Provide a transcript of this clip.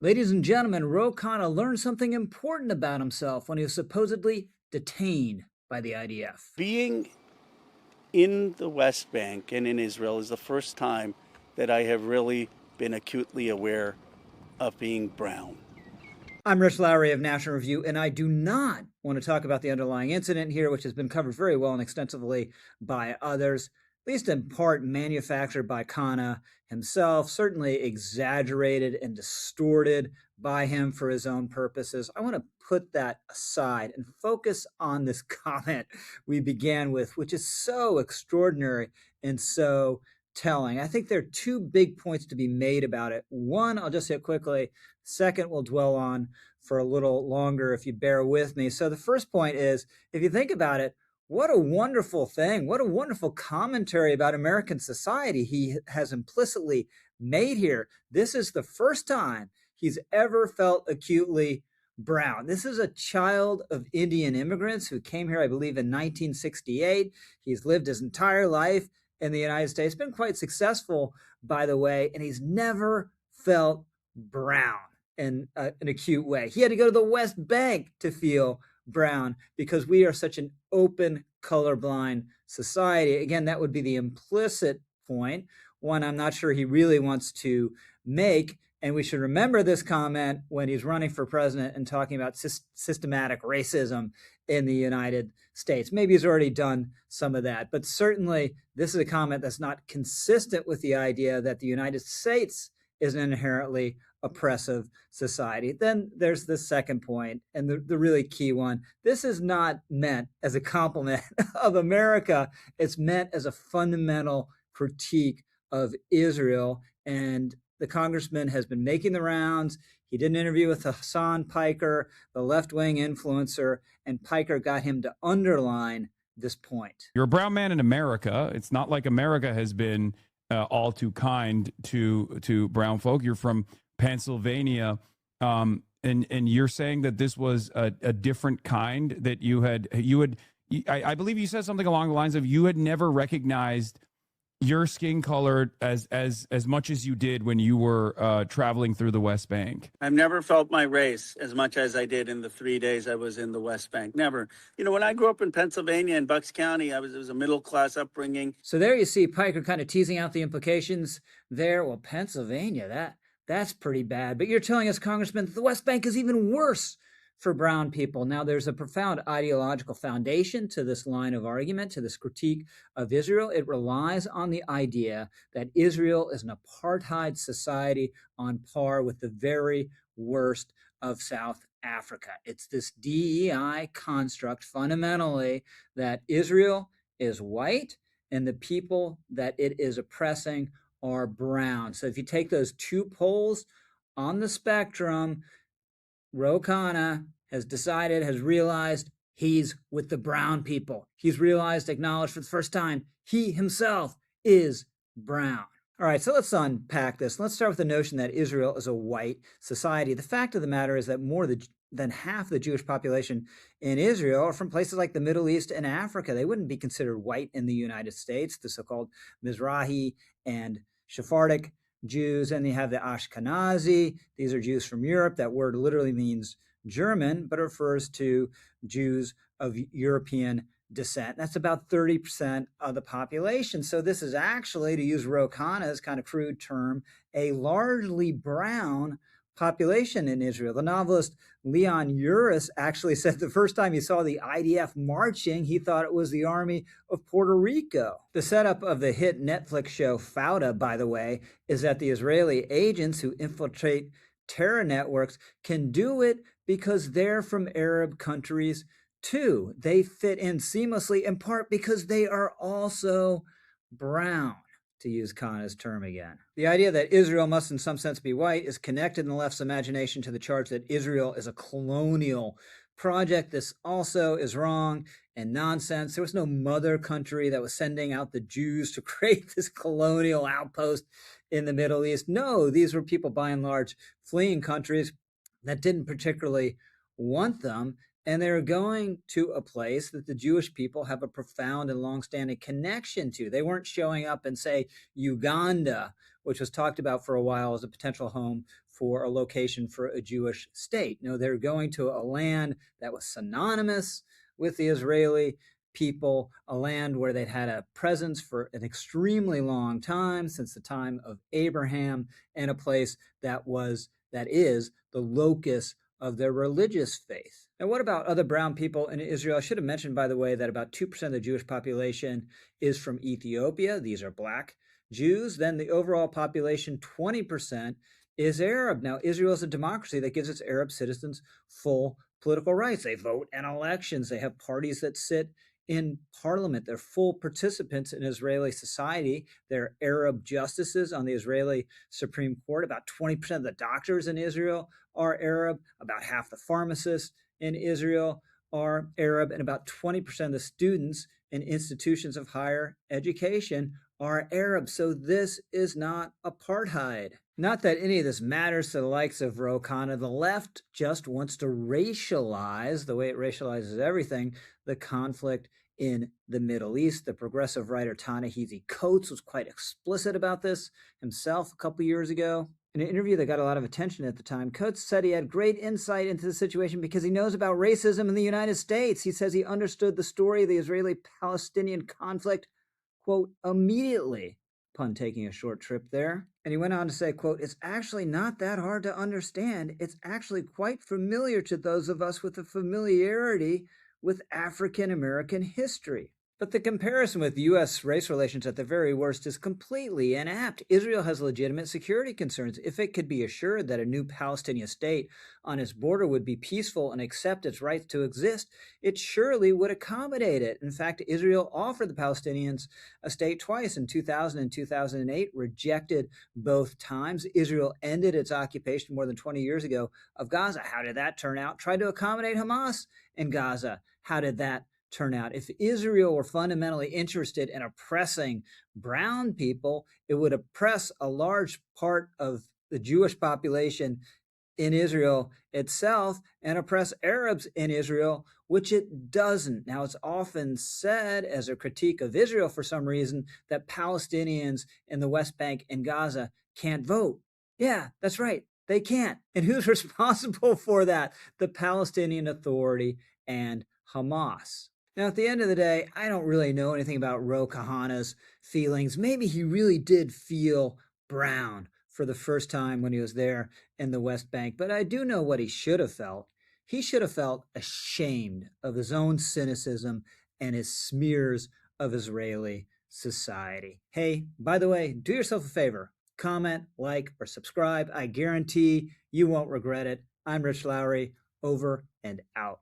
Ladies and gentlemen, Ro Khanna learned something important about himself when he was supposedly detained by the IDF. Being in the West Bank and in Israel is the first time that I have really been acutely aware of being brown. I'm Rich Lowry of National Review, and I do not want to talk about the underlying incident here, which has been covered very well and extensively by others, at least in part manufactured by Khanna himself, certainly exaggerated and distorted by him for his own purposes. I want to put that aside and focus on this comment we began with, which is so extraordinary and so telling. I think there are two big points to be made about it. One, I'll just hit quickly. Second, we'll dwell on for a little longer if you bear with me. So, the first point is if you think about it, what a wonderful thing. What a wonderful commentary about American society he has implicitly made here. This is the first time he's ever felt acutely brown. This is a child of Indian immigrants who came here, I believe, in 1968. He's lived his entire life in the United States, been quite successful, by the way, and he's never felt brown in an acute way. He had to go to the West Bank to feel brown because we are such an open, colorblind society. Again, that would be the implicit point, one I'm not sure he really wants to make. And we should remember this comment when he's running for president and talking about systematic racism in the United States. Maybe he's already done some of that, but certainly this is a comment that's not consistent with the idea that the United States is an inherently oppressive society. Then there's the second point, and the really key one. This is not meant as a compliment of America. It's meant as a fundamental critique of Israel. And the congressman has been making the rounds. He did an interview with Hassan Piker, the left-wing influencer, and Piker got him to underline this point. You're a brown man in America. It's not like America has been all too kind to brown folk. You're from Pennsylvania, and you're saying that this was a different kind that you had. I believe you said something along the lines of you had never recognized your skin color as much as you did when you were traveling through the West Bank. I've never felt my race as much as I did in the 3 days I was in the West Bank. Never. You know, when I grew up in Pennsylvania in Bucks County, it was a middle class upbringing. So there you see Piker kind of teasing out the implications there. Well, Pennsylvania, that's pretty bad. But you're telling us, Congressman, that the West Bank is even worse for brown people. Now, there's a profound ideological foundation to this line of argument, to this critique of Israel. It relies on the idea that Israel is an apartheid society on par with the very worst of South Africa. It's this DEI construct, fundamentally, that Israel is white and the people that it is oppressing are brown. So if you take those two poles on the spectrum, Ro Khanna has realized he's with the brown people. He's realized, acknowledged for the first time, he himself is brown. All right, so let's unpack this. Let's start with the notion that Israel is a white society. The fact of the matter is that more than half the Jewish population in Israel are from places like the Middle East and Africa. They wouldn't be considered white in the United States, the so-called Mizrahi and Sephardic Jews, and they have the Ashkenazi. These are Jews from Europe. That word literally means German, but it refers to Jews of European descent. That's about 30% of the population. So this is actually, to use Ro Khanna's kind of crude term, a largely brown population in Israel. The novelist Leon Uris actually said the first time he saw the IDF marching, he thought it was the army of Puerto Rico. The setup of the hit Netflix show Fauda, by the way, is that the Israeli agents who infiltrate terror networks can do it because they're from Arab countries too. They fit in seamlessly, in part because they are also brown, to use Khanna's term again. The idea that Israel must in some sense be white is connected in the left's imagination to the charge that Israel is a colonial project. This also is wrong and nonsense. There was no mother country that was sending out the Jews to create this colonial outpost in the Middle East. No, these were people by and large fleeing countries that didn't particularly want them. And they're going to a place that the Jewish people have a profound and longstanding connection to. They weren't showing up in, say, Uganda, which was talked about for a while as a potential home for a location for a Jewish state. No, they're going to a land that was synonymous with the Israeli people, a land where they'd had a presence for an extremely long time, since the time of Abraham, and a place that is the locus of their religious faith. Now, what about other brown people in Israel? I should have mentioned, by the way, that about 2% of the Jewish population is from Ethiopia. These are black Jews. Then the overall population, 20%, is Arab. Now, Israel is a democracy that gives its Arab citizens full political rights. They vote in elections. They have parties that sit in parliament. They're full participants in Israeli society. They're Arab justices on the Israeli Supreme Court. About 20% of the doctors in Israel are Arab. About half the pharmacists in Israel are Arab. And about 20% of the students in institutions of higher education are Arab. So this is not apartheid. Not that any of this matters to the likes of Ro Khanna. The left just wants to racialize, the way it racializes everything, the conflict in the Middle East. The progressive writer Ta-Nehisi Coates was quite explicit about this himself a couple years ago. In an interview that got a lot of attention at the time, Coates said he had great insight into the situation because he knows about racism in the United States. He says he understood the story of the Israeli-Palestinian conflict, quote, immediately, pun taking a short trip there. And he went on to say, quote, it's actually not that hard to understand. It's actually quite familiar to those of us with a familiarity with African American history. But the comparison with U.S. race relations at the very worst is completely inapt. Israel has legitimate security concerns. If it could be assured that a new Palestinian state on its border would be peaceful and accept its rights to exist, it surely would accommodate it. In fact, Israel offered the Palestinians a state twice, in 2000 and 2008, rejected both times. Israel ended its occupation more than 20 years ago of Gaza. How did that turn out? Tried to accommodate Hamas in Gaza. How did that turn out? If Israel were fundamentally interested in oppressing brown people, it would oppress a large part of the Jewish population in Israel itself and oppress Arabs in Israel, which it doesn't. Now, it's often said as a critique of Israel for some reason that Palestinians in the West Bank and Gaza can't vote. Yeah, that's right. They can't. And who's responsible for that? The Palestinian Authority and Hamas. Now, at the end of the day, I don't really know anything about Ro Khanna's feelings. Maybe he really did feel brown for the first time when he was there in the West Bank, but I do know what he should have felt. He should have felt ashamed of his own cynicism and his smears of Israeli society. Hey, by the way, do yourself a favor. Comment, like, or subscribe. I guarantee you won't regret it. I'm Rich Lowry, over and out.